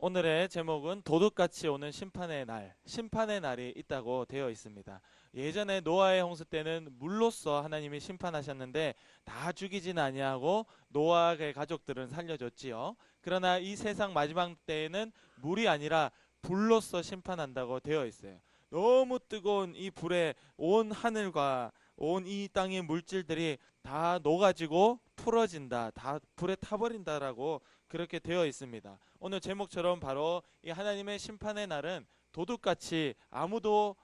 오늘의 제목은 도둑같이 오는 심판의 날, 심판의 날이 있다고 되어 있습니다. 예전에 노아의 홍수 때는 물로써 하나님이 심판하셨는데 다 죽이진 아니하고 노아의 가족들은 살려줬지요. 그러나 이 세상 마지막 때에는 물이 아니라 불로써 심판한다고 되어 있어요. 너무 뜨거운 이 불에 온 하늘과 온 이 땅의 물질들이 다 녹아지고 풀어진다, 다 불에 타버린다라고 그렇게 되어 있습니다. 오늘 제목처럼 바로 이 하나님의 심판의 날은 도둑같이 아무도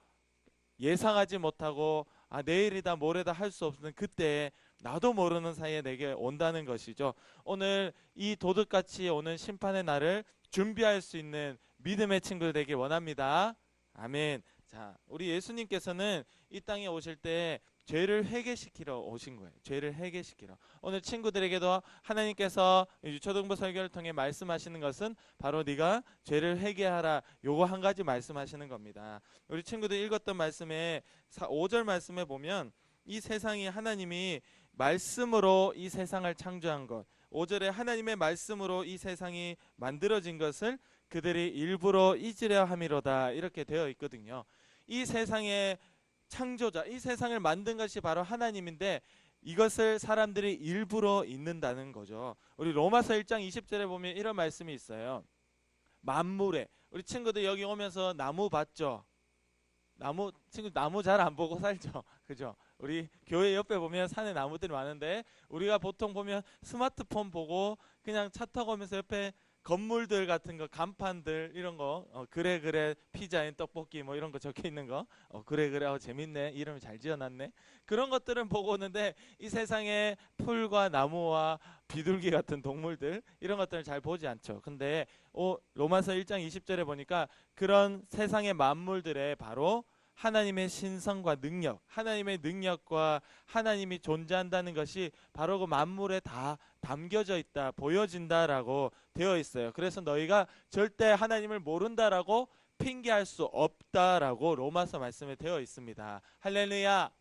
예상하지 못하고 내일이다 모레다 할 수 없는 그때에 나도 모르는 사이에 내게 온다는 것이죠. 오늘 이 도둑같이 오는 심판의 날을 준비할 수 있는 믿음의 친구들 되길 원합니다. 아멘. 자, 우리 예수님께서는 이 땅에 오실 때 죄를 회개시키러 오신 거예요. 죄를 회개시키러. 오늘 친구들에게도 하나님께서 유초등부 설교를 통해 말씀하시는 것은 바로 네가 죄를 회개하라. 요거 한 가지 말씀하시는 겁니다. 우리 친구들 읽었던 말씀에 5절 말씀에 보면 이 세상이 하나님이 말씀으로 이 세상을 창조한 것, 5절에 하나님의 말씀으로 이 세상이 만들어진 것을 그들이 일부러 잊으려 함이로다 이렇게 되어 있거든요. 이 세상의 창조자, 이 세상을 만든 것이 바로 하나님인데 이것을 사람들이 일부러 잊는다는 거죠. 우리 로마서 1장 20절에 보면 이런 말씀이 있어요. 만물에, 우리 친구들 여기 오면서 나무 봤죠? 나무 잘 안 보고 살죠? 그죠? 우리 교회 옆에 보면 산에 나무들이 많은데 우리가 보통 보면 스마트폰 보고 그냥 차 타고 오면서 옆에 건물들 같은 거, 간판들 이런 거, 그래 그래 피자인 떡볶이 뭐 이런 거 적혀 있는 거, 그래 그래 재밌네, 이름을 잘 지어놨네, 그런 것들은 보고 오는데 이 세상에 풀과 나무와 비둘기 같은 동물들 이런 것들을 잘 보지 않죠. 근데 로마서 1장 20절에 보니까 그런 세상의 만물들의 바로 하나님의 신성과 능력, 하나님의 능력과 하나님이 존재한다는 것이 바로 그 만물에 다 담겨져 있다, 보여진다라고 되어 있어요. 그래서 너희가 절대 하나님을 모른다라고 핑계할 수 없다라고 로마서 말씀에 되어 있습니다. 할렐루야.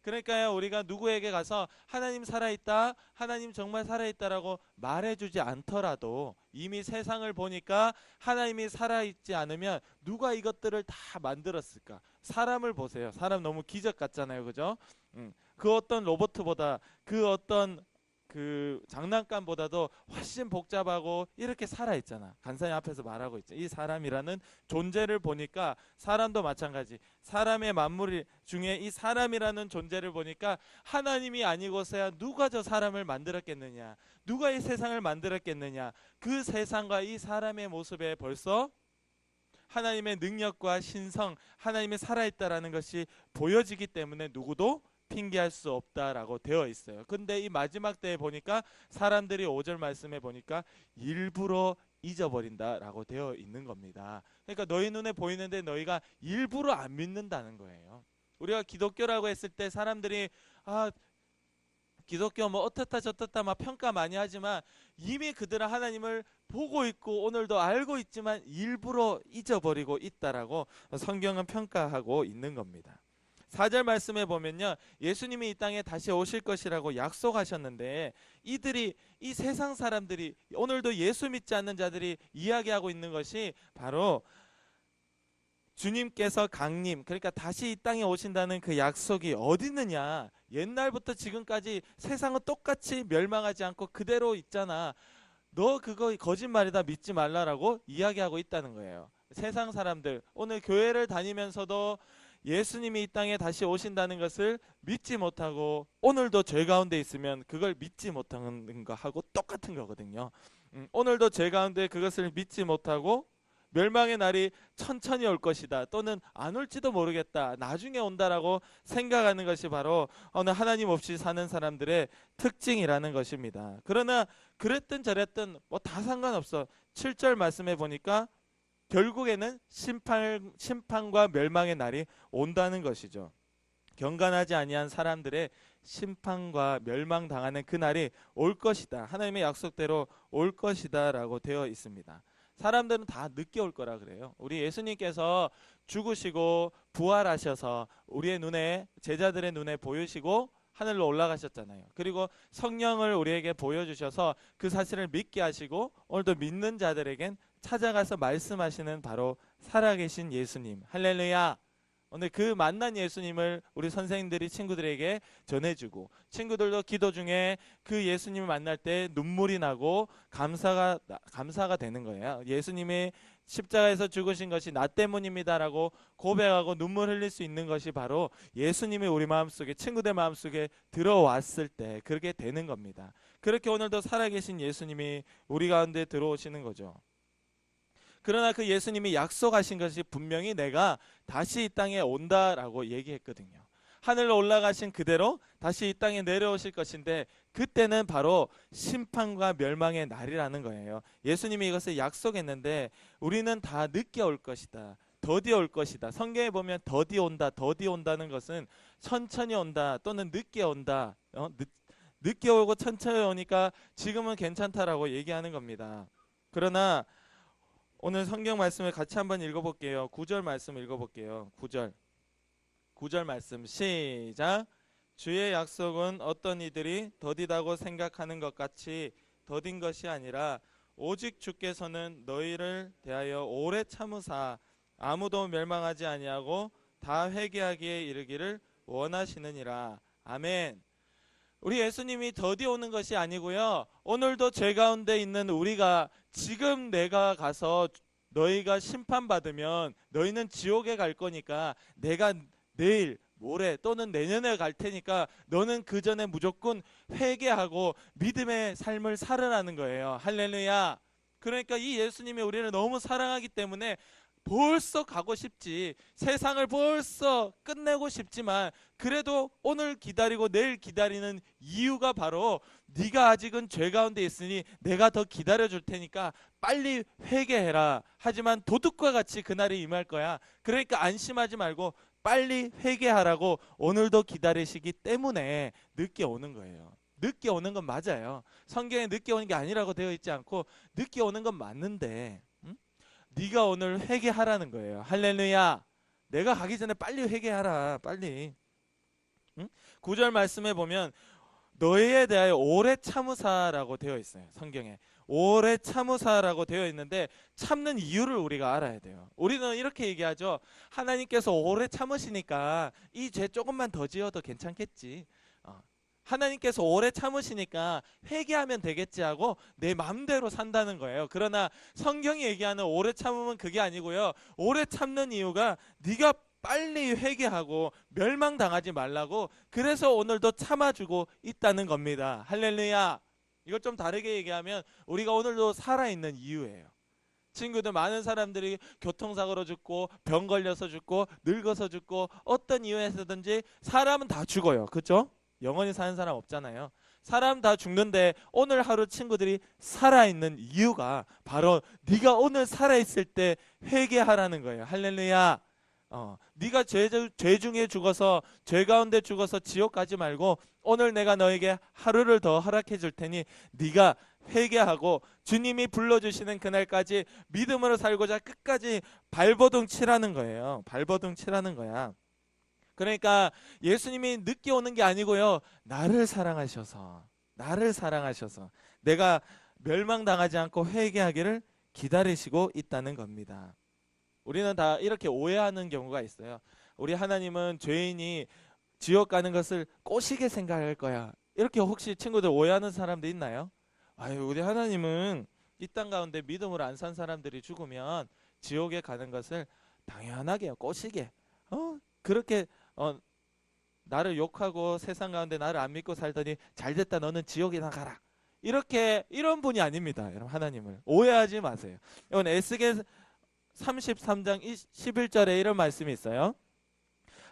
그러니까요, 우리가 누구에게 가서 하나님 살아있다, 하나님 정말 살아있다라고 말해주지 않더라도 이미 세상을 보니까 하나님이 살아있지 않으면 누가 이것들을 다 만들었을까? 사람을 보세요. 사람 너무 기적 같잖아요, 그죠? 그 어떤 로봇보다, 그 어떤 그 장난감보다도 훨씬 복잡하고 이렇게 살아있잖아. 간사님 앞에서 말하고 있죠. 이 사람이라는 존재를 보니까 사람도 마찬가지. 사람의 만물 중에 이 사람이라는 존재를 보니까 하나님이 아니고서야 누가 저 사람을 만들었겠느냐, 누가 이 세상을 만들었겠느냐, 그 세상과 이 사람의 모습에 벌써 하나님의 능력과 신성, 하나님이 살아있다라는 것이 보여지기 때문에 누구도 핑계할 수 없다라고 되어 있어요. 근데 이 마지막 때에 보니까 사람들이 5절 말씀에 보니까 일부러 잊어버린다라고 되어 있는 겁니다. 그러니까 너희 눈에 보이는데 너희가 일부러 안 믿는다는 거예요. 우리가 기독교라고 했을 때 사람들이 기독교 뭐 어떻다 저떻다 막 평가 많이 하지만 이미 그들은 하나님을 보고 있고 오늘도 알고 있지만 일부러 잊어버리고 있다라고 성경은 평가하고 있는 겁니다. 4절 말씀에 보면요, 예수님이 이 땅에 다시 오실 것이라고 약속하셨는데 이 세상 사람들이, 오늘도 예수 믿지 않는 자들이 이야기하고 있는 것이 바로 주님께서 강림, 그러니까 다시 이 땅에 오신다는 그 약속이 어디 있느냐, 옛날부터 지금까지 세상은 똑같이 멸망하지 않고 그대로 있잖아, 너 그거 거짓말이다, 믿지 말라라고 이야기하고 있다는 거예요. 세상 사람들, 오늘 교회를 다니면서도 예수님이 이 땅에 다시 오신다는 것을 믿지 못하고 오늘도 죄 가운데 있으면 그걸 믿지 못하는 거하고 똑같은 거거든요. 오늘도 죄 가운데 그것을 믿지 못하고 멸망의 날이 천천히 올 것이다, 또는 안 올지도 모르겠다, 나중에 온다라고 생각하는 것이 바로 오늘 하나님 없이 사는 사람들의 특징이라는 것입니다. 그러나 그랬든 저랬든 뭐 다 상관없어. 7절 말씀해 보니까 결국에는 심판과 멸망의 날이 온다는 것이죠. 경건하지 아니한 사람들의 심판과 멸망당하는 그 날이 올 것이다, 하나님의 약속대로 올 것이다 라고 되어 있습니다. 사람들은 다 늦게 올 거라 그래요. 우리 예수님께서 죽으시고 부활하셔서 우리의 눈에, 제자들의 눈에 보이시고 하늘로 올라가셨잖아요. 그리고 성령을 우리에게 보여주셔서 그 사실을 믿게 하시고 오늘도 믿는 자들에겐 찾아가서 말씀하시는 바로 살아계신 예수님. 할렐루야. 오늘 그 만난 예수님을 우리 선생님들이 친구들에게 전해주고, 친구들도 기도 중에 그 예수님을 만날 때 눈물이 나고 감사가 되는 거예요. 예수님이 십자가에서 죽으신 것이 나 때문입니다라고 고백하고 눈물 흘릴 수 있는 것이 바로 예수님이 우리 마음속에, 친구들 마음속에 들어왔을 때 그렇게 되는 겁니다. 그렇게 오늘도 살아계신 예수님이 우리 가운데 들어오시는 거죠. 그러나 그 예수님이 약속하신 것이 분명히 내가 다시 이 땅에 온다라고 얘기했거든요. 하늘로 올라가신 그대로 다시 이 땅에 내려오실 것인데, 그때는 바로 심판과 멸망의 날이라는 거예요. 예수님이 이것을 약속했는데 우리는 다 늦게 올 것이다, 더디 올 것이다. 성경에 보면 더디 온다, 더디 온다는 것은 천천히 온다 또는 늦게 온다. 늦게 오고 천천히 오니까 지금은 괜찮다라고 얘기하는 겁니다. 그러나 오늘 성경 말씀을 같이 한번 읽어볼게요. 9절 말씀 읽어볼게요. 9절 말씀 시작. 주의 약속은 어떤 이들이 더디다고 생각하는 것 같이 더딘 것이 아니라 오직 주께서는 너희를 대하여 오래 참으사 아무도 멸망하지 아니하고 다 회개하기에 이르기를 원하시느니라. 아멘. 우리 예수님이 더디 오는 것이 아니고요, 오늘도 죄 가운데 있는 우리가 지금 내가 가서 너희가 심판받으면 너희는 지옥에 갈 거니까 내가 내일 모레 또는 내년에 갈 테니까 너는 그 전에 무조건 회개하고 믿음의 삶을 살으라는 거예요. 할렐루야. 그러니까 이 예수님이 우리를 너무 사랑하기 때문에 벌써 가고 싶지, 세상을 벌써 끝내고 싶지만 그래도 오늘 기다리고 내일 기다리는 이유가 바로 네가 아직은 죄 가운데 있으니 내가 더 기다려줄 테니까 빨리 회개해라. 하지만 도둑과 같이 그날이 임할 거야. 그러니까 안심하지 말고 빨리 회개하라고 오늘도 기다리시기 때문에 늦게 오는 거예요. 늦게 오는 건 맞아요. 성경에 늦게 오는 게 아니라고 되어 있지 않고 늦게 오는 건 맞는데, 네가 오늘 회개하라는 거예요. 할렐루야. 내가 가기 전에 빨리 회개하라. 빨리. 9절 말씀에 보면 너희에 대하여 오래 참으사라고 되어 있어요. 성경에 오래 참으사라고 되어 있는데 참는 이유를 우리가 알아야 돼요. 우리는 이렇게 얘기하죠. 하나님께서 오래 참으시니까 이 죄 조금만 더 지어도 괜찮겠지. 하나님께서 오래 참으시니까 회개하면 되겠지 하고 내 마음대로 산다는 거예요. 그러나 성경이 얘기하는 오래 참으면 그게 아니고요, 오래 참는 이유가 네가 빨리 회개하고 멸망당하지 말라고, 그래서 오늘도 참아주고 있다는 겁니다. 할렐루야. 이걸 좀 다르게 얘기하면 우리가 오늘도 살아있는 이유예요. 친구들, 많은 사람들이 교통사고로 죽고 병 걸려서 죽고 늙어서 죽고 어떤 이유에서든지 사람은 다 죽어요. 그렇죠? 영원히 사는 사람 없잖아요. 사람 다 죽는데 오늘 하루 친구들이 살아있는 이유가 바로 네가 오늘 살아있을 때 회개하라는 거예요. 할렐루야. 네가 죄 중에 죽어서, 죄 가운데 죽어서 지옥 가지 말고 오늘 내가 너에게 하루를 더 허락해 줄 테니 네가 회개하고 주님이 불러주시는 그날까지 믿음으로 살고자 끝까지 발버둥 치라는 거예요. 발버둥 치라는 거야. 그러니까 예수님이 늦게 오는 게 아니고요, 나를 사랑하셔서 내가 멸망당하지 않고 회개하기를 기다리시고 있다는 겁니다. 우리는 다 이렇게 오해하는 경우가 있어요. 우리 하나님은 죄인이 지옥 가는 것을 꼬시게 생각할 거야. 이렇게 혹시 친구들 오해하는 사람도 있나요? 아유, 우리 하나님은 이 땅 가운데 믿음으로 안 산 사람들이 죽으면 지옥에 가는 것을 당연하게 꼬시게 그렇게 나를 욕하고 세상 가운데 나를 안 믿고 살더니 잘됐다, 너는 지옥이나 가라. 이런 분이 아닙니다. 여러분, 하나님을 오해하지 마세요. 이건 에스겔 33장 11절에 이런 말씀이 있어요.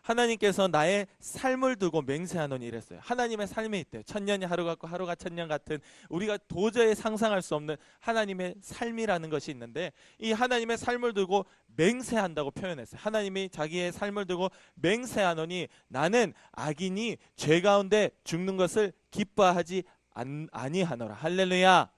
하나님께서 나의 삶을 두고 맹세하노니 이랬어요. 하나님의 삶이 있대요. 천년이 하루 같고 하루가 천년 같은, 우리가 도저히 상상할 수 없는 하나님의 삶이라는 것이 있는데, 이 하나님의 삶을 두고 맹세한다고 표현했어요. 하나님이 자기의 삶을 두고 맹세하노니 나는 악인이 죄 가운데 죽는 것을 기뻐하지 아니하노라. 할렐루야.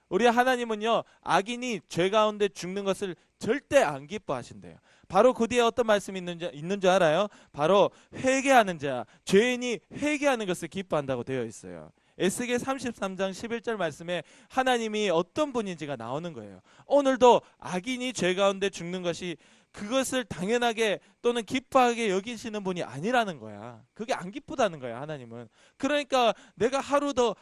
우리 하나님은요, 악인이 죄 가운데 죽는 것을 절대 안 기뻐하신대요. 바로 그 뒤에 어떤 말씀이 있는 줄 알아요? 바로 회개하는 자, 죄인이 회개하는 것을 기뻐한다고 되어 있어요. 에스겔 33장 11절 말씀에 하나님이 어떤 분인지가 나오는 거예요. 오늘도 악인이 죄 가운데 죽는 것이 그것을 당연하게 또는 기뻐하게 여기시는 분이 아니라는 거야. 그게 안 기쁘다는 거야, 하나님은. 그러니까 내가 하루 더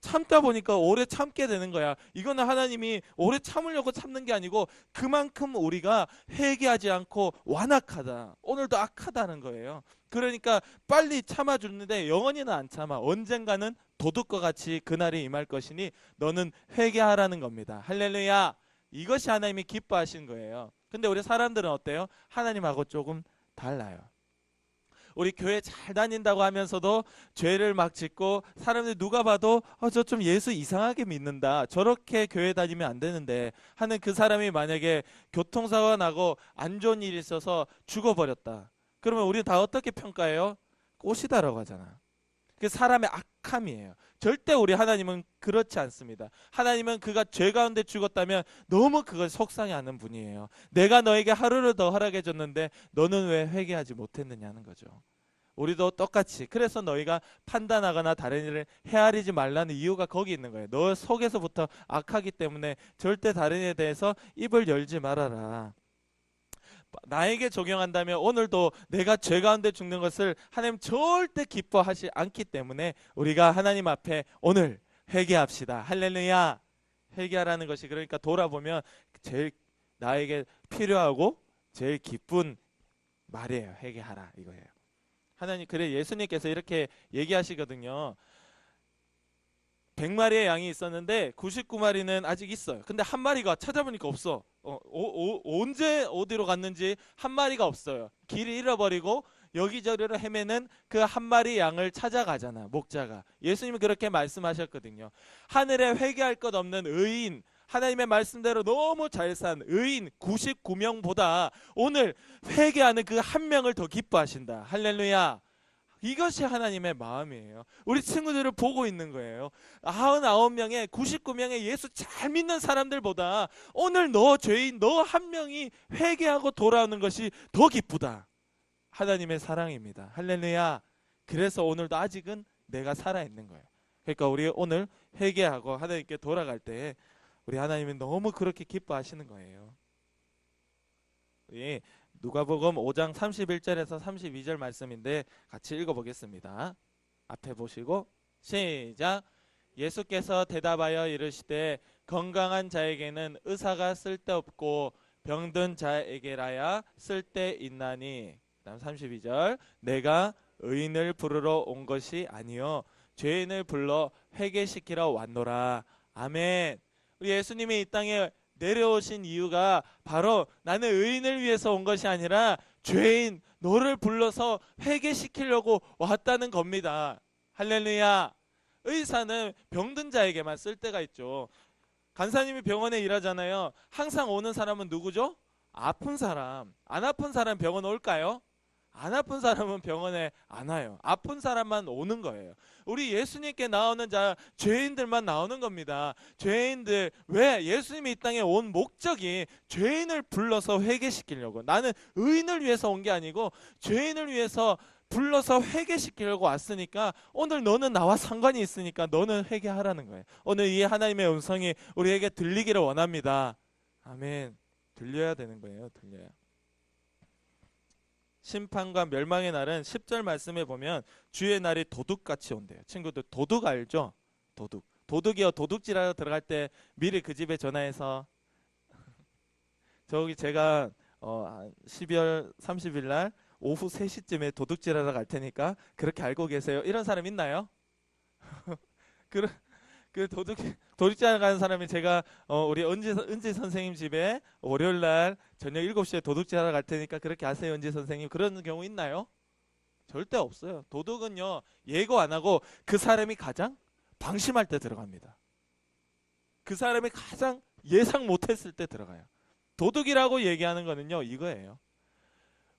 참다 보니까 오래 참게 되는 거야. 이거는 하나님이 오래 참으려고 참는 게 아니고 그만큼 우리가 회개하지 않고 완악하다. 오늘도 악하다는 거예요. 그러니까 빨리 참아주는데 영원히는 안 참아. 언젠가는 도둑과 같이 그날이 임할 것이니 너는 회개하라는 겁니다. 할렐루야. 이것이 하나님이 기뻐하신 거예요. 근데 우리 사람들은 어때요? 하나님하고 조금 달라요. 우리 교회 잘 다닌다고 하면서도 죄를 막 짓고 사람들이 누가 봐도 저 좀 예수 이상하게 믿는다. 저렇게 교회 다니면 안 되는데 하는 그 사람이 만약에 교통사고가 나고 안 좋은 일이 있어서 죽어버렸다. 그러면 우리 다 어떻게 평가해요? 꽃이다라고 하잖아. 그 사람의 악함이에요. 절대 우리 하나님은 그렇지 않습니다. 하나님은 그가 죄 가운데 죽었다면 너무 그걸 속상해하는 분이에요. 내가 너에게 하루를 더 허락해 줬는데 너는 왜 회개하지 못했느냐는 거죠. 우리도 똑같이. 그래서 너희가 판단하거나 다른 일을 헤아리지 말라는 이유가 거기 있는 거예요. 너 속에서부터 악하기 때문에 절대 다른 일에 대해서 입을 열지 말아라. 나에게 적용한다면 오늘도 내가 죄 가운데 죽는 것을 하나님 절대 기뻐하지 않기 때문에 우리가 하나님 앞에 오늘 회개합시다. 할렐루야. 회개하라는 것이 그러니까 돌아보면 제일 나에게 필요하고 제일 기쁜 말이에요. 회개하라 이거예요. 하나님 그래 예수님께서 이렇게 얘기하시거든요. 100마리의 양이 있었는데 99마리는 아직 있어요. 근데 한 마리가 찾아보니까 없어. 언제 어디로 갔는지 한 마리가 없어요. 길을 잃어버리고 여기저기로 헤매는 그 한 마리 양을 찾아가잖아, 목자가. 예수님이 그렇게 말씀하셨거든요. 하늘에 회개할 것 없는 의인, 하나님의 말씀대로 너무 잘 산 의인 99명보다 오늘 회개하는 그 한 명을 더 기뻐하신다. 할렐루야. 이것이 하나님의 마음이에요. 우리 친구들을 보고 있는 거예요. 99명의 99명의 예수 잘 믿는 사람들보다 오늘 너 죄인 너 한 명이 회개하고 돌아오는 것이 더 기쁘다. 하나님의 사랑입니다. 할렐루야. 그래서 오늘도 아직은 내가 살아있는 거예요. 그러니까 우리 오늘 회개하고 하나님께 돌아갈 때 우리 하나님은 너무 그렇게 기뻐하시는 거예요. 우리 누가복음 5장 31절에서 32절 말씀인데 같이 읽어보겠습니다. 앞에 보시고 시작. 예수께서 대답하여 이르시되 건강한 자에게는 의사가 쓸데없고 병든 자에게라야 쓸데있나니. 다음 32절. 내가 의인을 부르러 온 것이 아니요 죄인을 불러 회개시키러 왔노라. 아멘. 우리 예수님이 이 땅에 내려오신 이유가 바로 나는 의인을 위해서 온 것이 아니라 죄인 너를 불러서 회개시키려고 왔다는 겁니다. 할렐루야. 의사는 병든 자에게만 쓸 때가 있죠. 간사님이 병원에 일하잖아요. 항상 오는 사람은 누구죠? 아픈 사람. 안 아픈 사람 병원 올까요? 안 아픈 사람은 병원에 안 와요. 아픈 사람만 오는 거예요. 우리 예수님께 나오는 자 죄인들만 나오는 겁니다. 죄인들. 왜? 예수님이 이 땅에 온 목적이 죄인을 불러서 회개시키려고. 나는 의인을 위해서 온 게 아니고 죄인을 위해서 불러서 회개시키려고 왔으니까 오늘 너는 나와 상관이 있으니까 너는 회개하라는 거예요. 오늘 이 하나님의 음성이 우리에게 들리기를 원합니다. 아멘. 들려야 되는 거예요. 들려야. 심판과 멸망의 날은 10절 말씀에 보면 주의 날이 도둑같이 온대요. 친구들 도둑 알죠? 도둑. 도둑이요. 도둑질하러 들어갈 때 미리 그 집에 전화해서 저기 제가 12월 30일 날 오후 3시쯤에 도둑질하러 갈 테니까 그렇게 알고 계세요. 이런 사람 있나요? 그 도둑질하러 가는 사람이 제가 우리 은지 선생님 집에 월요일 날 저녁 7시에 도둑질하러 갈 테니까 그렇게 아세요, 은지 선생님? 그런 경우 있나요? 절대 없어요. 도둑은요 예고 안 하고 그 사람이 가장 방심할 때 들어갑니다. 그 사람이 가장 예상 못했을 때 들어가요. 도둑이라고 얘기하는 거는요 이거예요.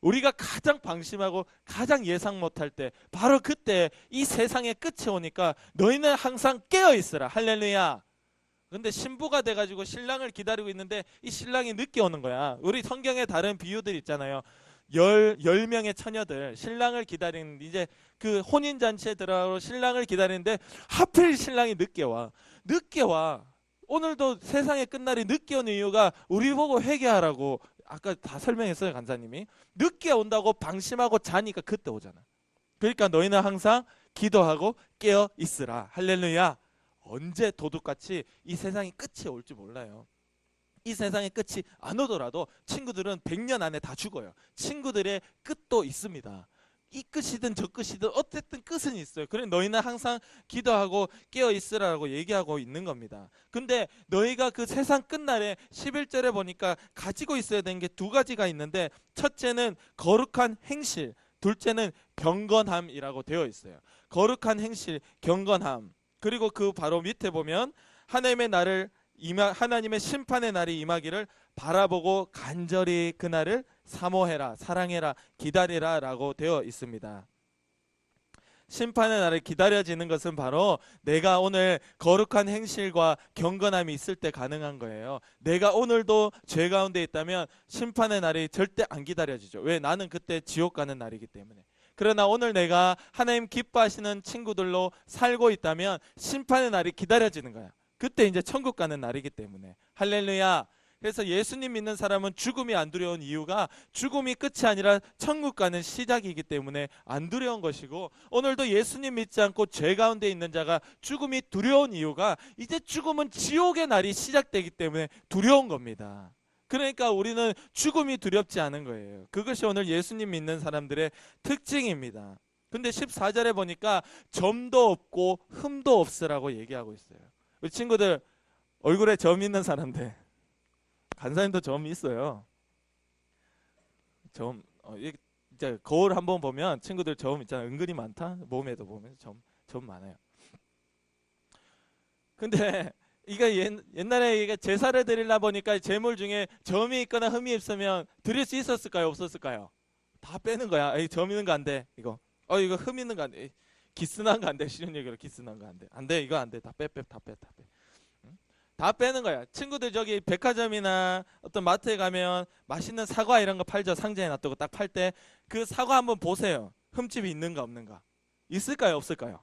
우리가 가장 방심하고 가장 예상 못할 때 바로 그때 이 세상의 끝이 오니까 너희는 항상 깨어있으라. 할렐루야. 근데 신부가 돼가지고 신랑을 기다리고 있는데 이 신랑이 늦게 오는 거야. 우리 성경에 다른 비유들 있잖아요. 10명의 처녀들 신랑을 기다리는 이제 그 혼인잔치에 들어가고 신랑을 기다리는데 하필 신랑이 늦게 와. 늦게 와. 오늘도 세상의 끝날이 늦게 오는 이유가 우리 보고 회개하라고 아까 다 설명했어요, 간사님이. 늦게 온다고 방심하고 자니까 그때 오잖아. 그러니까 너희는 항상 기도하고 깨어 있으라. 할렐루야. 언제 도둑같이 이 세상이 끝이 올지 몰라요. 이 세상의 끝이 안 오더라도 친구들은 100년 안에 다 죽어요. 친구들의 끝도 있습니다. 이 끝이든 저 끝이든 어쨌든 끝은 있어요. 그래 너희는 항상 기도하고 깨어 있으라고 얘기하고 있는 겁니다. 근데 너희가 그 세상 끝날에 11절에 보니까 가지고 있어야 되는 게 두 가지가 있는데, 첫째는 거룩한 행실, 둘째는 경건함이라고 되어 있어요. 거룩한 행실, 경건함. 그리고 그 바로 밑에 보면 하나님의 심판의 날이 임하기를 바라보고 간절히 그날을 사모해라, 사랑해라, 기다리라 라고 되어 있습니다. 심판의 날을 기다려지는 것은 바로 내가 오늘 거룩한 행실과 경건함이 있을 때 가능한 거예요. 내가 오늘도 죄 가운데 있다면 심판의 날이 절대 안 기다려지죠. 왜? 나는 그때 지옥 가는 날이기 때문에. 그러나 오늘 내가 하나님 기뻐하시는 친구들로 살고 있다면 심판의 날이 기다려지는 거야. 그때 이제 천국 가는 날이기 때문에. 할렐루야. 그래서 예수님 믿는 사람은 죽음이 안 두려운 이유가 죽음이 끝이 아니라 천국 가는 시작이기 때문에 안 두려운 것이고, 오늘도 예수님 믿지 않고 죄 가운데 있는 자가 죽음이 두려운 이유가 이제 죽음은 지옥의 날이 시작되기 때문에 두려운 겁니다. 그러니까 우리는 죽음이 두렵지 않은 거예요. 그것이 오늘 예수님 믿는 사람들의 특징입니다. 근데 14절에 보니까 점도 없고 흠도 없으라고 얘기하고 있어요. 우리 친구들 얼굴에 점 있는 사람들, 간사님도 점 있어요. 이제 거울 한번 보면 친구들 점 있잖아요. 은근히 많다. 몸에도 보면 점 많아요. 근데 이게 옛날에 이게 제사를 드리려 보니까 제물 중에 점이 있거나 흠이 있으면 드릴 수 있었을까요? 없었을까요? 다 빼는 거야. 에이, 점 있는 거 안 돼. 이거 흠 있는 거 안 돼. 기스난 거 안 돼. 쉬운 얘기로 기스난 거 안 돼. 안 돼. 이거 안 돼. 다 빼. 응? 다 빼는 거야. 친구들 저기 백화점이나 어떤 마트에 가면 맛있는 사과 이런 거 팔죠. 상자에 놔두고 딱 팔 때 그 사과 한번 보세요. 흠집이 있는가 없는가. 있을까요? 없을까요?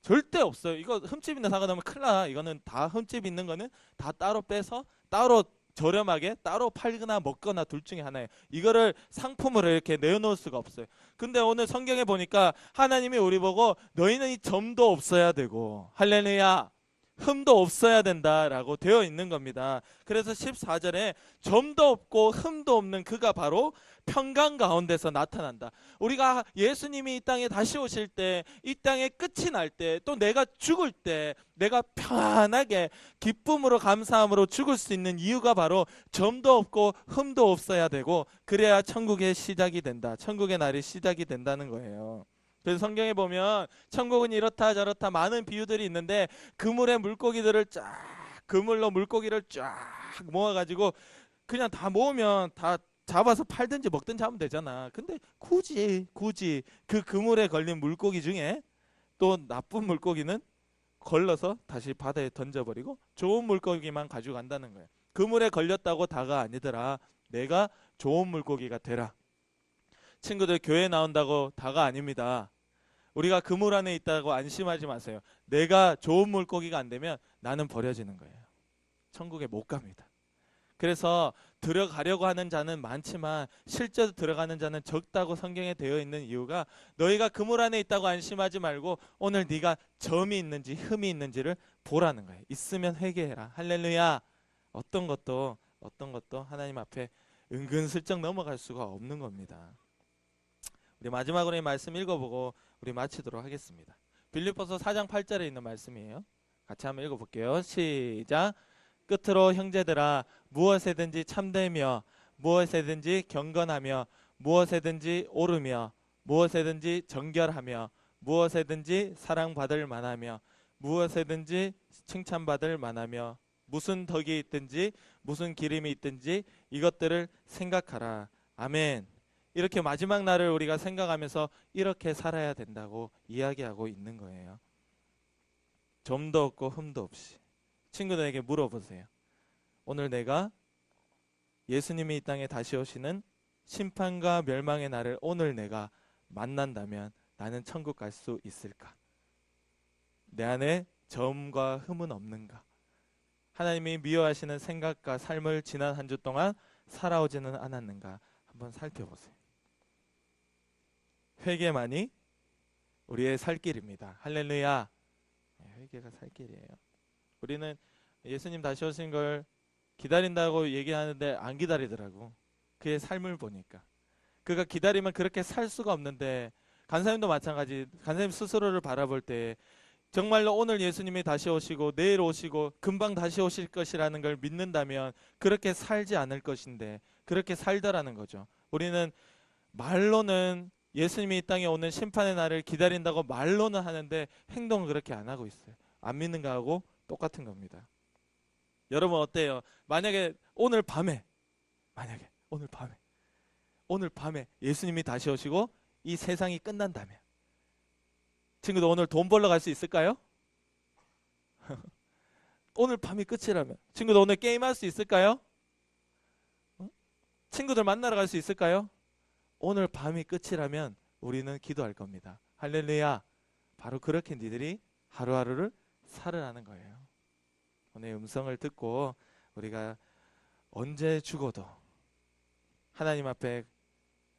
절대 없어요. 이거 흠집 있는 사과 넣으면 큰일 나. 이거는 다 흠집 있는 거는 다 따로 빼서 따로 저렴하게 따로 팔거나 먹거나 둘 중에 하나예요. 이거를 상품으로 이렇게 내어놓을 수가 없어요. 근데 오늘 성경에 보니까 하나님이 우리 보고 너희는 이 점도 없어야 되고 할렐루야 흠도 없어야 된다라고 되어 있는 겁니다. 그래서 14절에 점도 없고 흠도 없는 그가 바로 평강 가운데서 나타난다. 우리가 예수님이 이 땅에 다시 오실 때, 이 땅의 끝이 날 때, 또 내가 죽을 때 내가 평안하게 기쁨으로 감사함으로 죽을 수 있는 이유가 바로 점도 없고 흠도 없어야 되고, 그래야 천국의 시작이 된다. 천국의 날이 시작이 된다는 거예요. 그래서 성경에 보면 천국은 이렇다 저렇다 많은 비유들이 있는데, 그물에 물고기들을 그물로 물고기를 쫙 모아가지고 그냥 다 모으면 다 잡아서 팔든지 먹든지 하면 되잖아. 근데 굳이 그 그물에 걸린 물고기 중에 또 나쁜 물고기는 걸러서 다시 바다에 던져버리고 좋은 물고기만 가지고 간다는 거예요. 그물에 걸렸다고 다가 아니더라. 내가 좋은 물고기가 되라. 친구들 교회 나온다고 다가 아닙니다. 우리가 그물 안에 있다고 안심하지 마세요. 내가 좋은 물고기가 안 되면 나는 버려지는 거예요. 천국에 못 갑니다. 그래서 들어가려고 하는 자는 많지만 실제로 들어가는 자는 적다고 성경에 되어 있는 이유가, 너희가 그물 안에 있다고 안심하지 말고 오늘 네가 점이 있는지 흠이 있는지를 보라는 거예요. 있으면 회개해라. 할렐루야. 어떤 것도 하나님 앞에 은근슬쩍 넘어갈 수가 없는 겁니다. 우리 마지막으로 이 말씀 읽어보고 우리 마치도록 하겠습니다. 빌립보서 4장 8절에 있는 말씀이에요. 같이 한번 읽어볼게요. 시작. 끝으로 형제들아, 무엇에든지 참되며 무엇에든지 경건하며 무엇에든지 옳으며 무엇에든지 정결하며 무엇에든지 사랑받을 만하며 무엇에든지 칭찬받을 만하며 무슨 덕이 있든지 무슨 기림이 있든지 이것들을 생각하라. 아멘. 이렇게 마지막 날을 우리가 생각하면서 이렇게 살아야 된다고 이야기하고 있는 거예요. 점도 없고 흠도 없이. 친구들에게 물어보세요. 오늘 내가 예수님이 이 땅에 다시 오시는 심판과 멸망의 날을 오늘 내가 만난다면 나는 천국 갈 수 있을까? 내 안에 점과 흠은 없는가? 하나님이 미워하시는 생각과 삶을 지난 한 주 동안 살아오지는 않았는가? 한번 살펴보세요. 회개만이 우리의 살 길입니다. 할렐루야. 회개가 살 길이에요. 우리는 예수님 다시 오신 걸 기다린다고 얘기하는데 안 기다리더라고. 그의 삶을 보니까. 그가 기다리면 그렇게 살 수가 없는데, 간사님도 마찬가지. 간사님 스스로를 바라볼 때 정말로 오늘 예수님이 다시 오시고 내일 오시고 금방 다시 오실 것이라는 걸 믿는다면 그렇게 살지 않을 것인데 그렇게 살더라는 거죠. 우리는 말로는 예수님이 이 땅에 오는 심판의 날을 기다린다고 말로는 하는데 행동은 그렇게 안 하고 있어요. 안 믿는 거하고 똑같은 겁니다. 여러분 어때요? 만약에 오늘 밤에 예수님이 다시 오시고 이 세상이 끝난다면, 친구들 오늘 돈 벌러 갈 수 있을까요? 오늘 밤이 끝이라면 친구들 오늘 게임할 수 있을까요? 친구들 만나러 갈 수 있을까요? 오늘 밤이 끝이라면 우리는 기도할 겁니다. 할렐루야. 바로 그렇게 니들이 하루하루를 살으라는 거예요. 오늘 음성을 듣고 우리가 언제 죽어도 하나님 앞에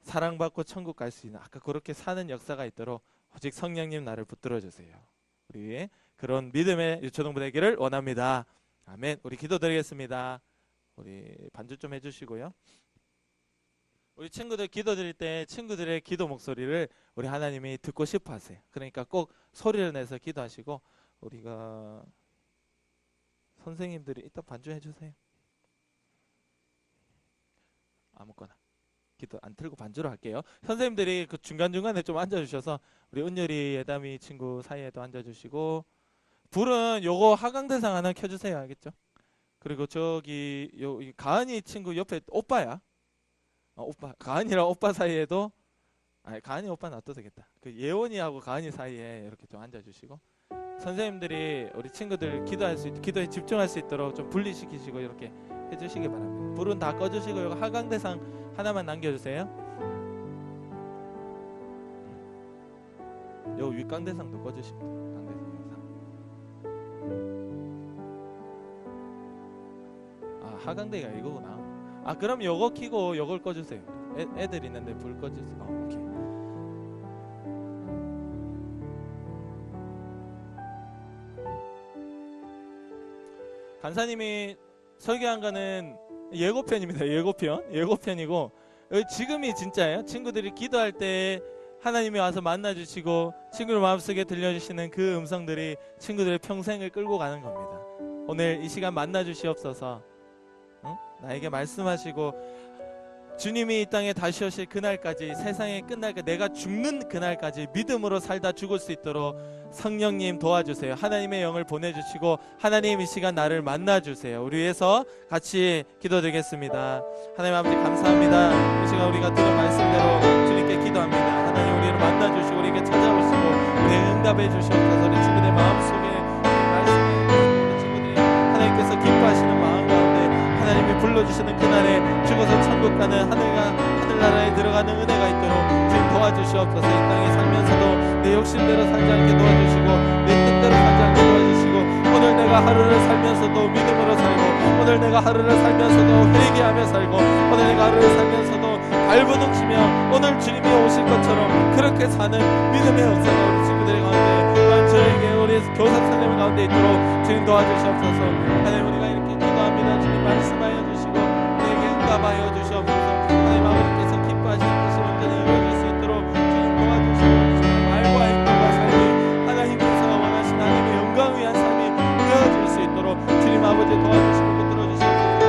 사랑받고 천국 갈 수 있는, 아까 그렇게 사는 역사가 있도록 오직 성령님 나를 붙들어 주세요. 우리 위에 그런 믿음의 유초동부 되기를 원합니다. 아멘. 우리 기도드리겠습니다. 우리 반주 좀 해주시고요. 우리 친구들 기도 드릴 때 친구들의 기도 목소리를 우리 하나님이 듣고 싶어 하세요. 그러니까 꼭 소리를 내서 기도하시고, 우리가 선생님들이 이따 반주해 주세요. 아무거나 기도 안 틀고 반주로 할게요. 선생님들이 그 중간중간에 좀 앉아주셔서 우리 은율이 예담이 친구 사이에도 앉아주시고, 불은 요거 하강대상 하나 켜주세요. 알겠죠? 그리고 저기 요 가은이 친구 옆에 오빠야. 오빠, 가은이랑 오빠 사이에도, 아니 가은이 오빠 놔둬도 되겠다. 그 예원이하고 가은이 사이에 이렇게 좀 앉아주시고, 선생님들이 우리 친구들 기도에 집중할 수 있도록 좀 분리시키시고 이렇게 해주시기 바랍니다. 불은 다 꺼주시고 이거 하강대상 하나만 남겨주세요. 요 윗강대상도 꺼주십니다. 강대상 영상. 아, 하강대가 이거구나. 아, 그럼 요거 켜고 요걸 꺼주세요. 애들 있는데 불 꺼주세요. 오케이. 간사님이 설교한 거는 예고편입니다. 예고편이고 지금이 진짜예요. 친구들이 기도할 때 하나님이 와서 만나주시고 친구들 마음속에 들려주시는 그 음성들이 친구들의 평생을 끌고 가는 겁니다. 오늘 이 시간 만나주시옵소서. 나에게 말씀하시고 주님이 이 땅에 다시 오실 그날까지, 세상이 끝날 때 내가 죽는 그날까지 믿음으로 살다 죽을 수 있도록 성령님 도와주세요. 하나님의 영을 보내주시고 하나님 이 시간 나를 만나주세요. 우리 위해서 같이 기도드리겠습니다. 하나님 아버지 감사합니다. 이 시간 우리가 들은 말씀대로 주님께 기도합니다. 하나님 우리를 만나주시고 우리에게 찾아오시고 우리의 응답해 주시옵소서. 우리 친구들 마음속에 말씀해 주시고 우리 친구들이 하나님께서 기뻐하시는 마음 가운데 하나님이 불러주시는 그날에 죽어서 천국 가는 하늘나라에 들어가는 은혜가 있도록 주님 도와주시옵소서. 이 땅에 살면서도 내 욕심대로 살지 않게 도와주시고 내 뜻대로 살지 않게 도와주시고, 오늘 내가 하루를 살면서도 믿음으로 살고, 오늘 내가 하루를 살면서도 회개하며 살고, 오늘 내가 하루를 살면서도 발버둥치며 오늘 주님이 오실 것처럼 그렇게 사는 믿음의 역사가 우리 친구들 가운데, 또한 저에게 우리 교사 선생님 가운데 있도록 주님 도와주시옵소서. 하나님 우리가 이렇게 기도합니다. 주님 말씀하여 주시고 우리에게 응답하여 주시옵소서. 하나님 아버지께서 기뻐하시는 뜻이 온전히 이루어질 수 있도록 주님 도와주시고, 말과 행동과 삶이 하나님께서 원하신 하나님의 영광을 위한 삶이 되어질 수 있도록 주님 아버지 도와주시고 붙들어 주시옵소서.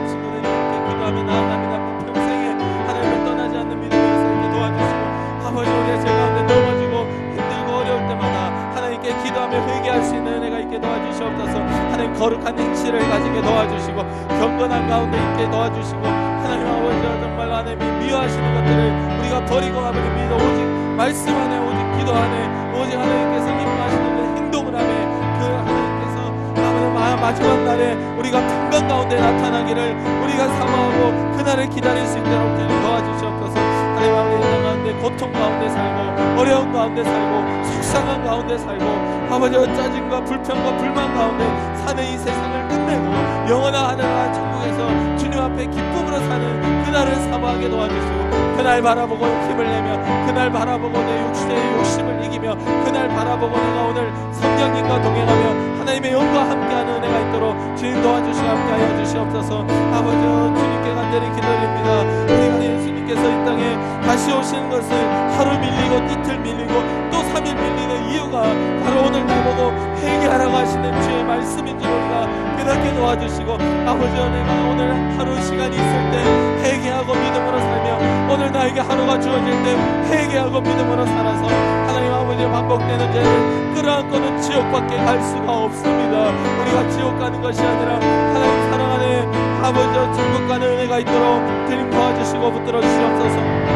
친구들이 이렇게 기도하며 나아갑니다. 평생에 하나님을 떠나지 않는 믿음의 삶을 도와주시고, 아버지 우리의 죄 가운데 넘어지고 힘들고 어려울 때마다 하나님께 기도하며 회개할 수 있는 은혜가 있게 도와주시옵소서. 하나님 거룩한 행실을 가지게 도와주시고 경건한 가운데 있게 도와주시고, 하나님 아버지와 정말 하나님이 미워하시는 것들을 우리가 버리고 아버지 믿어 오직 말씀 안에, 오직 기도 안에, 오직 하나님께서 기뻐하시는 그 행동을 하며 그 하나님께서 아버지 마지막 날에 우리가 평강 가운데 나타나기를 우리가 사모하고 그날을 기다릴 수 있도록 도와주시옵소서. 하나님 아버지 가운데, 고통 가운데 살고, 어려운 가운데 살고, 속상한 가운데 살고, 아버지와 짜증과 불평과 불만 가운데 사는 이 세상을 끝내고 영원한 하늘나라 천국에서 주님 앞에 기쁨으로 사는 그날을 사모하게 도와주시고, 그날 바라보고 힘을 내며, 그날 바라보고 내 육체의 욕심을 이기며, 그날 바라보고 내가 오늘 성령님과 동행하며 하나님의 영과 함께하는 은혜가 있도록 주님 도와주시고 함께하여 주시옵소서. 아버지, 주님께 간절히 기도드립니다. 우리가 예수님께서 이 땅에 다시 오시는 것을 하루 밀리고 이틀 밀리고 또 3일 밀리는 이유가 바로 오늘 나보고 회개하라고 하시는 주의 말씀인 줄 우리가 깨닫게 도와주시고, 아버지, 내가 오늘 하루 시간이 있을 때 회개하고 믿음으로 살며, 오늘 나에게 하루가 주어질 때 회개하고 믿음으로 살아서 하나님 아버지, 반복되는 죄를 끌어안고는 지옥밖에 갈 수가 없습니다. 우리가 지옥 가는 것이 아니라 하나님 사랑하는 아버지, 천국 가는 은혜가 있도록 주님 도와주시고 붙들어 주시옵소서.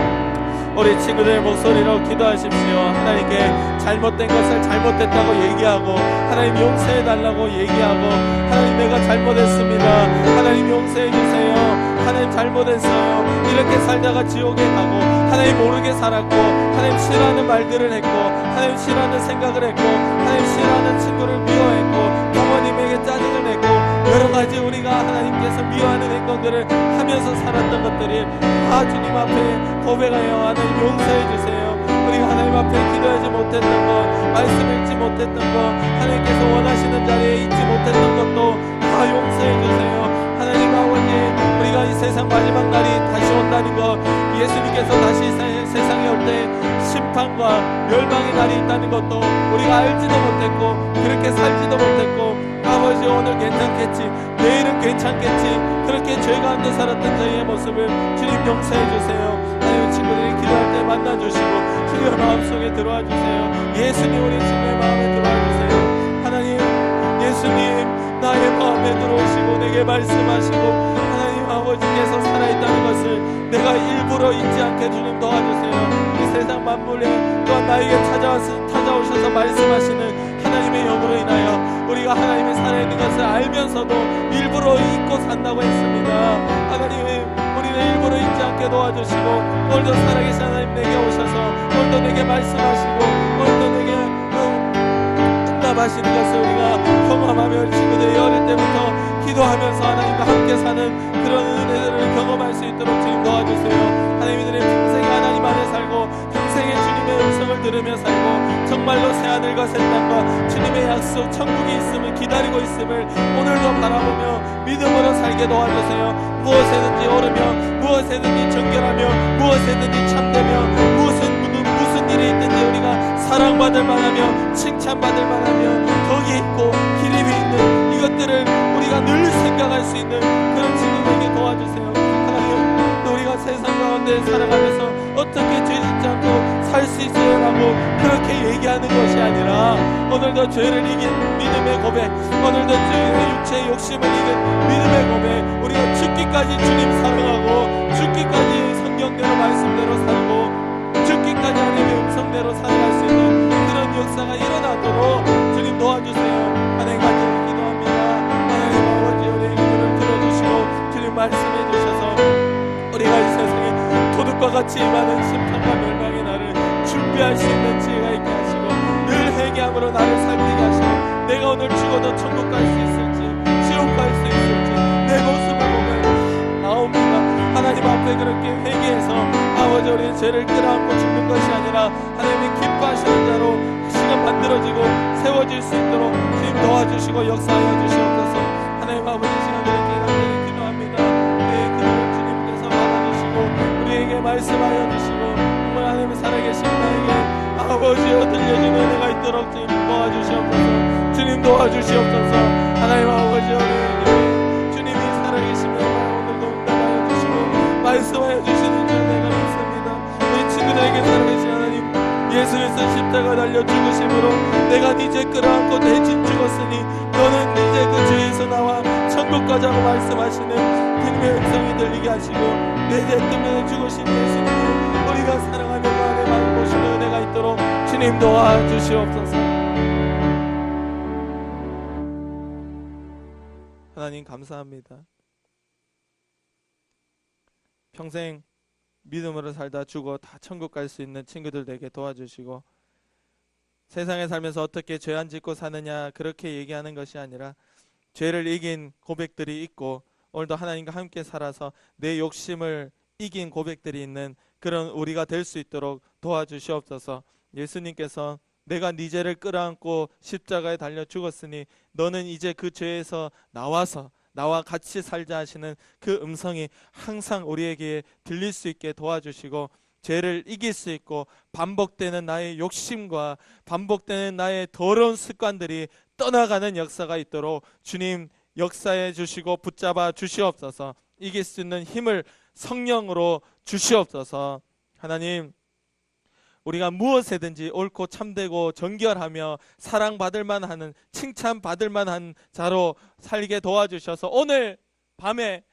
우리 친구들 목소리로 기도하십시오. 하나님께 잘못된 것을 잘못됐다고 얘기하고, 하나님 용서해달라고 얘기하고, 하나님 내가 잘못했습니다, 하나님 용서해주세요, 하나님 잘못했어요, 이렇게 살다가 지옥에 가고, 하나님 모르게 살았고, 하나님 싫어하는 말들을 했고, 하나님 싫어하는 생각을 했고, 하나님 싫어하는 친구를 미워했고, 부모님에게 짜증을 냈고, 여러가지 우리가 하나님께서 미워하는 행동들을 하면서 살았던 것들이 다 주님 앞에 고백하여 하나님 용서해주세요. 우리가 하나님 앞에 기도하지 못했던 것, 말씀 읽지 못했던 것, 하나님께서 원하시는 자리에 있지 못했던 것도 다 용서해주세요. 하나님 아버지, 우리가 이 세상 마지막 날이 다시 온다는 것, 예수님께서 다시 세상에 올 때 심판과 멸망의 날이 있다는 것도 우리가 알지도 못했고, 그렇게 살지도 못했고, 아버지, 오늘 괜찮겠지, 내일은 괜찮겠지, 그렇게 죄 가운데 살았던 저희의 모습을 주님 용서해주세요. 하나님, 친구들이 기도할 때 만나주시고 주님의 마음속에 들어와 주세요. 예수님, 우리 친구의 마음에 들어와 주세요. 하나님, 예수님 나의 마음에 들어오시고 내게 말씀하시고, 하나님 아버지께서 살아있다는 것을 내가 일부러 잊지 않게 주님 도와주세요. 이 세상 만물에 또한 나에게 찾아오셔서 말씀하시는 하나님의 영으로 인하여 우리가 하나님의 살아있는 것을 알면서도 일부러 잊고 산다고 했습니다. 하나님, 우리는 일부러 잊지 않게 도와주시고, 오늘도 살아계신 하나님 내게 오셔서 오늘도 내게 말씀하시고, 오늘도 내게 응답하시는 것을 우리가 경험하며 친구들이 어릴 때부터 기도하면서 하나님과 함께 사는 그런 은혜들을 경험할 수 있도록 주님 도와주세요. 하나님들의 평생에 하나님 안에 살고, 평생에 주님의 음성을 들으며 살고, 정말로 새하늘과 새 땅과 주님의 약속 천국이 있음을 기다리고 있음을 오늘도 바라보며 믿음으로 살게 도와주세요. 무엇에든지 오르며, 무엇에든지 정결하며, 무엇에든지 참되며, 무슨 일이 있든지 우리가 사랑받을 만하며 칭찬받을 만하며 덕이 있고 기림이 있는 이것들을 우리가 늘 생각할 수 있는 그런 친구들에게 도와주세요. 하나님, 또 우리가 세상 가운데 살아가면서 어떻게 죄 짓지 않고 살 수 있어요 라고 그렇게 얘기하는 것이 아니라, 오늘도 죄를 이긴 믿음의 고백, 오늘도 죄의 육체의 욕심을 이긴 믿음의 고백, 우리가 죽기까지 주님 사랑하고, 죽기까지 성경대로 말씀대로 살고, 죽기까지 하나님의 음성대로 살아갈 수 있는 그런 역사가 일어나도록 주님 도와주세요. 하나님, 간절히 기도합니다. 하나님 아버지, 우리의 기도를 들어주시고 주님 말씀해 주셔서 우리가 이 세상에 도둑과 같이 임하는 심판과 멸망의 날을 준비할 수 있는 지혜가 있게 하시고, 늘 회개함으로 나를 살피게 하시고, 내가 오늘 죽어도 천국 갈 수 있을지 지옥 갈 수 있을지 내 모습을 보면 나옵니다. 하나님 앞에 그렇게 회개해서 아버지, 우리의 죄를 끌어안고 죽는 것이 아니라 하나님이 기뻐하시는 자로 시간 만들어지고 세워질 수 있도록 주님 도와주시고 역사하여 주시옵소서. 하나님 아버지, 시간을 이렇게 간절히 기도합니다. 우리의 기도를 주님께서 받아주시고 우리에게 말씀하여 주시고, 정말 하나님의 살아계신 나에게 아버지여 들려주는 은혜가 있도록 주님 도와주시옵소서. 주님 도와주시옵소서. 하나님 아버지여, 우리에게 주님이 살아계시며 오늘도 응답하여 주시고 말씀하여 주시는 줄 내가 믿습니다. 우리 친구들에게 살아계신 하나님, 예수께서 십자가 달려 죽으심으로 내가 네 죄 끌어안고 내 죄 죽었으니 너는 이제 그 죄에서 나와 천국 가자고 말씀하시는 주님의 음성이 들리게 하시고, 내 죄 때문에 죽으신 예수님을 우리가 사랑하며 그 안에 마음 보시는 은혜가 있도록 주님 도와주시옵소서. 하나님 감사합니다. 평생 믿음으로 살다 죽어 다 천국 갈 수 있는 친구들 되게 도와주시고, 세상에 살면서 어떻게 죄 안 짓고 사느냐 그렇게 얘기하는 것이 아니라 죄를 이긴 고백들이 있고, 오늘도 하나님과 함께 살아서 내 욕심을 이긴 고백들이 있는 그런 우리가 될 수 있도록 도와주시옵소서. 예수님께서 내가 네 죄를 끌어안고 십자가에 달려 죽었으니 너는 이제 그 죄에서 나와서 나와 같이 살자 하시는 그 음성이 항상 우리에게 들릴 수 있게 도와주시고, 죄를 이길 수 있고 반복되는 나의 욕심과 반복되는 나의 더러운 습관들이 떠나가는 역사가 있도록 주님 역사해 주시고 붙잡아 주시옵소서. 이길 수 있는 힘을 성령으로 주시옵소서. 하나님, 우리가 무엇에든지 옳고 참되고 정결하며 사랑받을 만하는, 칭찬받을 만한 자로 살게 도와주셔서 오늘 밤에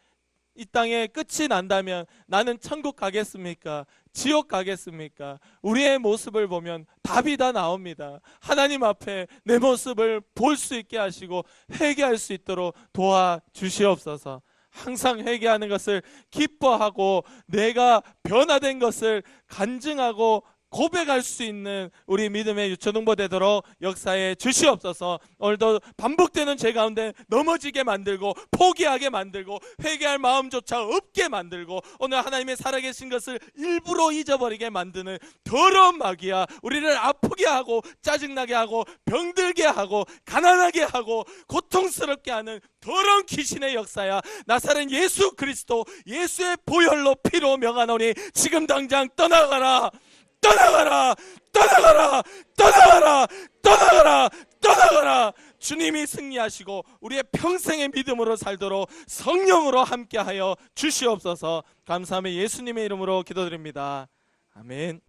이 땅에 끝이 난다면 나는 천국 가겠습니까? 지옥 가겠습니까? 우리의 모습을 보면 답이 다 나옵니다. 하나님 앞에 내 모습을 볼 수 있게 하시고 회개할 수 있도록 도와주시옵소서. 항상 회개하는 것을 기뻐하고 내가 변화된 것을 간증하고 고백할 수 있는 우리 믿음의 유초등부 되도록 역사에 주시옵소서. 오늘도 반복되는 죄 가운데 넘어지게 만들고 포기하게 만들고 회개할 마음조차 없게 만들고 오늘 하나님의 살아계신 것을 일부러 잊어버리게 만드는 더러운 마귀야, 우리를 아프게 하고 짜증나게 하고 병들게 하고 가난하게 하고 고통스럽게 하는 더러운 귀신의 역사야. 나사렛 예수 그리스도 예수의 보혈로 피로 명하노니 지금 당장 떠나가라, 떠나가라, 떠나가라, 떠나가라, 떠나가라, 떠나가라. 주님이 승리하시고 우리의 평생의 믿음으로 살도록 성령으로 함께하여 주시옵소서. 감사하며 예수님의 이름으로 기도드립니다. 아멘.